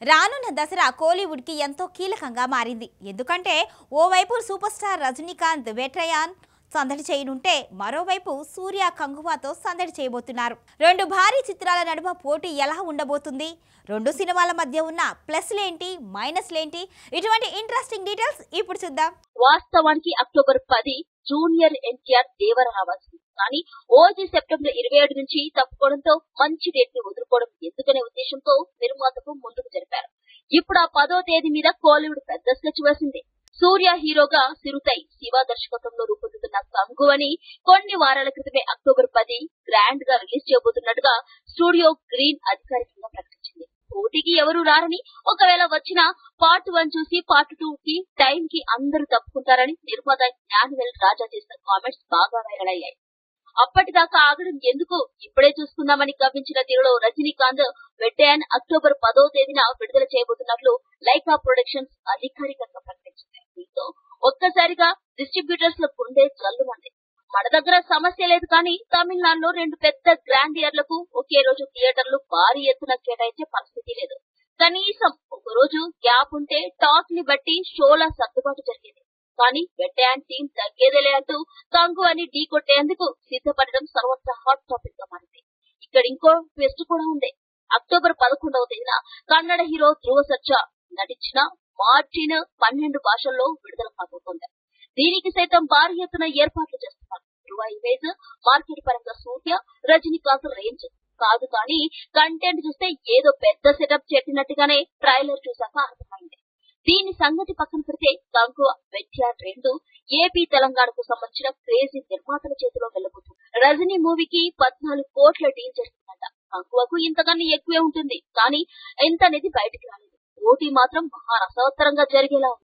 రానున్న దసరా కోలీవుడ్ కి ఎంతో కీలకంగా మారింది. ఎందుకంటే ఓవైపు సూపర్ స్టార్ రజనీకాంత్ వెట్రయాన్ సందడి చేయనుంటే మరోవైపు సూర్య కంగువాతో సందడి చేయబోతున్నారు. రెండు భారీ చిత్రాల నడుమ పోటీ ఎలా ఉండబోతుంది, రెండు సినిమాల మధ్య ఉన్న ప్లస్లేంటి మైనస్లేంటి, ఇటువంటి ఇంట్రెస్టింగ్ డీటెయిల్స్ ఇప్పుడు చూద్దాం. వాస్తవానికి అక్టోబర్ 10 జూనియర్ ఎన్టీఆర్ దేవర రావాల్సింది. కానీ ఓజీ సెప్టెంబర్ 27 నుంచి తప్పుకోవడంతో మంచి డేట్ ని వదులుకోవడం ఎందుకనే ఉద్దేశంతో నిర్మాతకు ముందుకు జరిపారు. ఇప్పుడు ఆ 10వ తేదీ మీద కోలీవుడ్ పెద్ద స్కెచ్ వేసింది. సూర్య హీరోగా సిరుతై, శివ దర్శకత్వంలో రూపొందుతున్న కంగు అని కొన్ని వారాల క్రితమే అక్టోబర్ 10 గ్రాండ్ గా రిలీజ్ చేయబోతున్నట్టుగా స్టూడియో గ్రీన్ అధికారికంగా ప్రకటించింది. పోటీకి ఎవరు రారని, ఒకవేళ వచ్చినా పార్ట్ 1 చూసి పార్ట్ 2 కి టైం కి అందరూ తప్పుకుంటారని నిర్మాత జ్ఞానవేల్ రాజా చేసిన కామెంట్స్ బాగా వైరల్ అయ్యాయి. అప్పటిదాకా ఆగడం ఎందుకు, ఇప్పుడే చూసుకుందామని కవ్వించిన తీరులో రజనీకాంత్ వెట్రయాన్ అక్టోబర్ 10వ తేదీన విడుదల చేయబోతున్నట్లు లైకా ప్రొడక్షన్స్ అధికారికంగా ప్రకటించింది. దీంతో ఒక్కసారిగా డిస్ట్రిబ్యూటర్స్ లో గుండె జల్లుమంది. మన దగ్గర సమస్య లేదు, కానీ తమిళనాడులో రెండు పెద్ద గ్రాండ్ ఇయర్లకు ఒకే రోజు థియేటర్లు భారీ ఎత్తున కేటాయించే పరిస్థితి లేదు. కనీసం ఒక రోజు గ్యాప్ ఉంటే టాక్ ని బట్టి షోల సర్దుబాటు జరిగేది. కానీ వెట్రయాన్ టీం తగ్గేదేలే అంటూ కంగు అని ఢీ కొట్టేందుకు సిద్ధపడడం సర్వత్రా హాట్ టాపిక్ గా మారింది. ఇక్కడ ఇంకో ట్విస్ట్ కూడా ఉంది. అక్టోబర్ 11వ తేదీన కన్నడ హీరో ధ్రువ సర్జా నటించిన మార్టిన్ 12 భాషల్లో విడుదల కాబోతోంది. దీనికి సైతం భారీ ఎత్తున ఏర్పాట్లు చేస్తున్నారు. ధ్రువ ఇమేజ్, మార్కెట్ పరంగా సూర్య, రజనీకాంత్ రేంజ్ కాదు, కానీ కంటెంట్ చూస్తే ఏదో పెద్ద సెటప్ చెప్పినట్టుగానే ట్రైలర్ చూసాక అర్థమైంది. దీని సంగతి పక్కన పెడితే కంగు, వెట్రయాన్ రెండు ఏపీ తెలంగాణకు సంబంధించిన క్రేజీ నిర్మాతల చేతిలో వెళ్ళబోతుంది. రజనీ మూవీకి 14 కోట్ల డీల్ చేస్తుందంట. కంగువకు ఇంతకన్నా ఎక్కువే ఉంటుంది, కానీ ఎంత అనేది బయటికి రాలేదు. పోటీ మాత్రం మహా రసవత్తరంగా జరిగేలా ఉంది.